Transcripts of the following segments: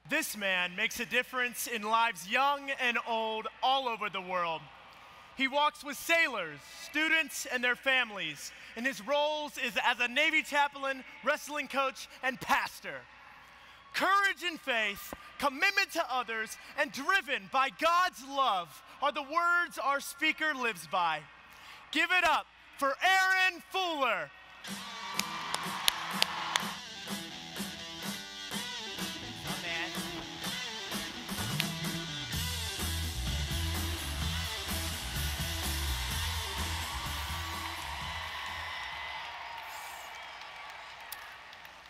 This man makes a difference in lives young and old all over the world. He walks with sailors, students, and their families, and his roles is as a Navy chaplain, wrestling coach, and pastor. Courage and faith, commitment to others, and driven by God's love are the words our speaker lives by. Give it up for Aaron Fuller.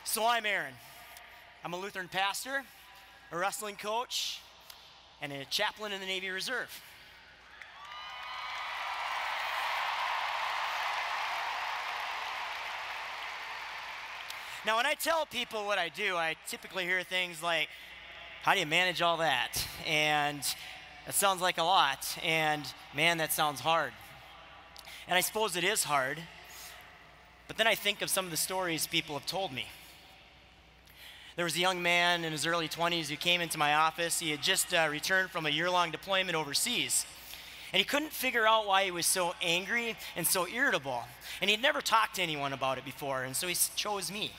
So I'm Aaron. I'm a Lutheran pastor, a wrestling coach, and a chaplain in the Navy Reserve. Now, when I tell people what I do, I typically hear things like, how do you manage all that? And that sounds like a lot, and man, that sounds hard. And I suppose it is hard, but then I think of some of the stories people have told me. There was a young man in his early 20s who came into my office. He had just returned from a year-long deployment overseas. And he couldn't figure out why he was so angry and so irritable. And he'd never talked to anyone about it before, and so he chose me.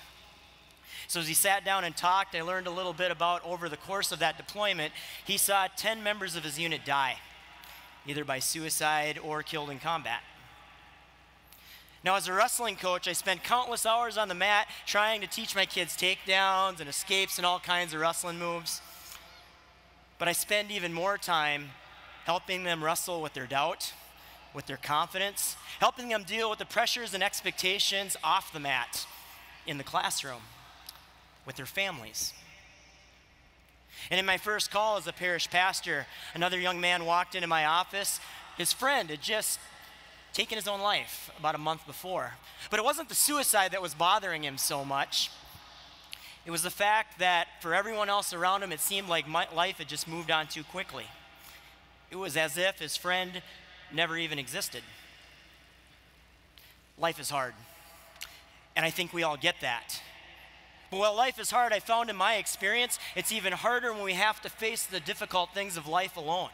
So as he sat down and talked, I learned a little bit about, over the course of that deployment, he saw 10 members of his unit die, either by suicide or killed in combat. Now, as a wrestling coach, I spent countless hours on the mat trying to teach my kids takedowns and escapes and all kinds of wrestling moves. But I spend even more time helping them wrestle with their doubt, with their confidence, helping them deal with the pressures and expectations off the mat, in the classroom, with their families. And in my first call as a parish pastor, another young man walked into my office. His friend had just taken his own life about a month before. But it wasn't the suicide that was bothering him so much. It was the fact that for everyone else around him, it seemed like life had just moved on too quickly. It was as if his friend never even existed. Life is hard, and I think we all get that. But while life is hard, I found in my experience, it's even harder when we have to face the difficult things of life alone.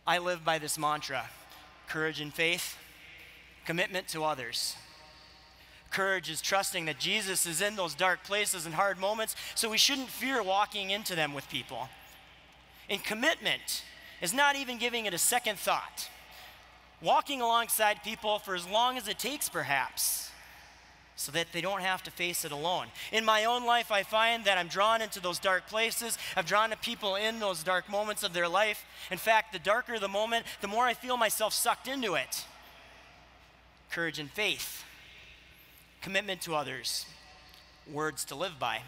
I live by this mantra: courage and faith, commitment to others. Courage is trusting that Jesus is in those dark places and hard moments, so we shouldn't fear walking into them with people. And commitment is not even giving it a second thought. Walking alongside people for as long as it takes, perhaps, so that they don't have to face it alone. In my own life, I find that I'm drawn into those dark places. I'm drawn to people in those dark moments of their life. In fact, the darker the moment, the more I feel myself sucked into it. Courage and faith, commitment to others, words to live by.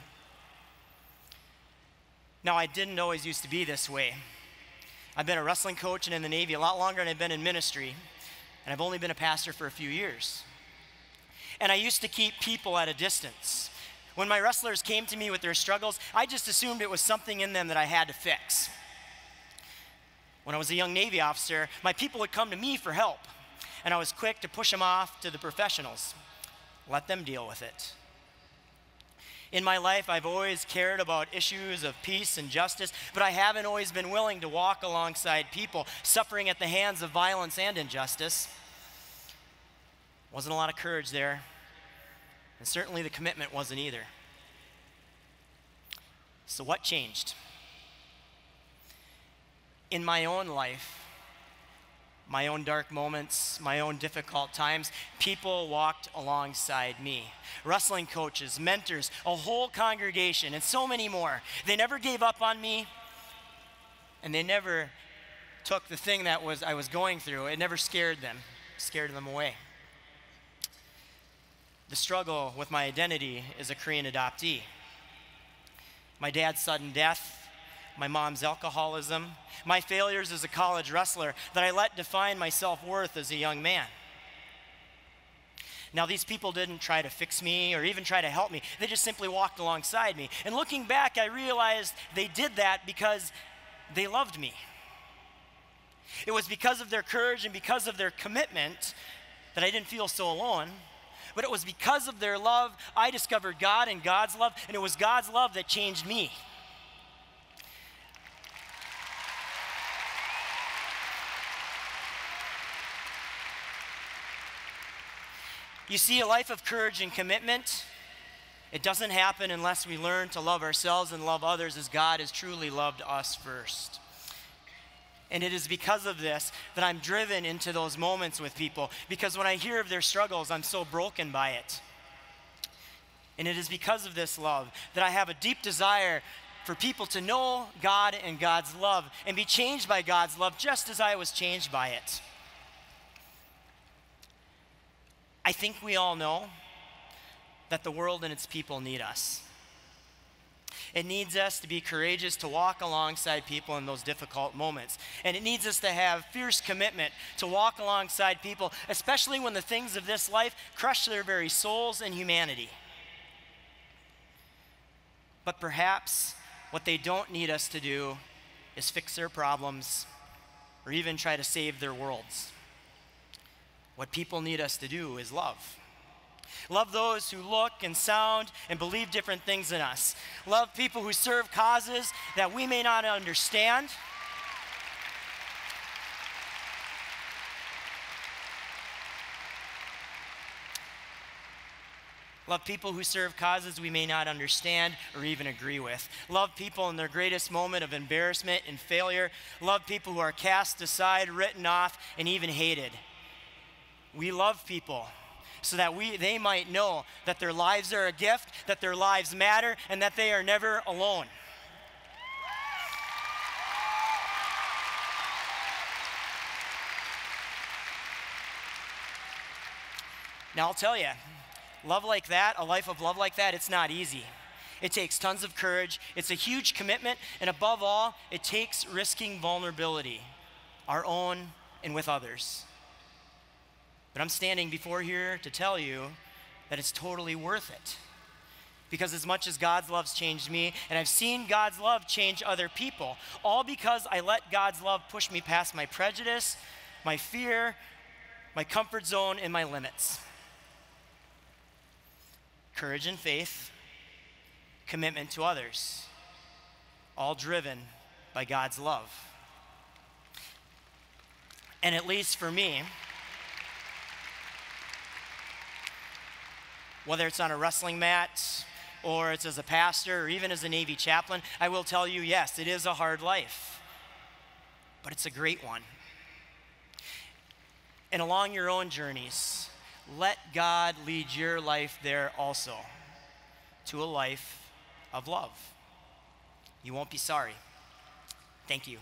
Now, I didn't always used to be this way. I've been a wrestling coach and in the Navy a lot longer than I've been in ministry, and I've only been a pastor for a few years. And I used to keep people at a distance. When my wrestlers came to me with their struggles, I just assumed it was something in them that I had to fix. When I was a young Navy officer, my people would come to me for help, and I was quick to push them off to the professionals. Let them deal with it. In my life, I've always cared about issues of peace and justice, but I haven't always been willing to walk alongside people suffering at the hands of violence and injustice. Wasn't a lot of courage there, and certainly the commitment wasn't either. So what changed? In my own life, my own dark moments, my own difficult times, people walked alongside me. Wrestling coaches, mentors, a whole congregation, and so many more. They never gave up on me, and they never took the thing that I was going through. It never scared them away. The struggle with my identity as a Korean adoptee. My dad's sudden death, my mom's alcoholism, my failures as a college wrestler that I let define my self-worth as a young man. Now, these people didn't try to fix me or even try to help me. They just simply walked alongside me. And looking back, I realized they did that because they loved me. It was because of their courage and because of their commitment that I didn't feel so alone. But it was because of their love, I discovered God and God's love, and it was God's love that changed me. You see, a life of courage and commitment, it doesn't happen unless we learn to love ourselves and love others as God has truly loved us first. And it is because of this that I'm driven into those moments with people, because when I hear of their struggles, I'm so broken by it. And it is because of this love that I have a deep desire for people to know God and God's love and be changed by God's love just as I was changed by it. I think we all know that the world and its people need us. It needs us to be courageous to walk alongside people in those difficult moments. And it needs us to have fierce commitment to walk alongside people, especially when the things of this life crush their very souls and humanity. But perhaps what they don't need us to do is fix their problems or even try to save their worlds. What people need us to do is love. Love those who look and sound and believe different things than us. Love people who serve causes that we may not understand. Love people who serve causes we may not understand or even agree with. Love people in their greatest moment of embarrassment and failure. Love people who are cast aside, written off, and even hated. We love people so that they might know that their lives are a gift, that their lives matter, and that they are never alone. Now I'll tell you, love like that, a life of love like that, it's not easy. It takes tons of courage, it's a huge commitment, and above all, it takes risking vulnerability, our own and with others. But I'm standing before here to tell you that it's totally worth it. Because as much as God's love's changed me, and I've seen God's love change other people, all because I let God's love push me past my prejudice, my fear, my comfort zone, and my limits. Courage and faith, commitment to others, all driven by God's love. And at least for me, whether it's on a wrestling mat, or it's as a pastor, or even as a Navy chaplain, I will tell you, yes, it is a hard life, but it's a great one. And along your own journeys, let God lead your life there also, to a life of love. You won't be sorry. Thank you.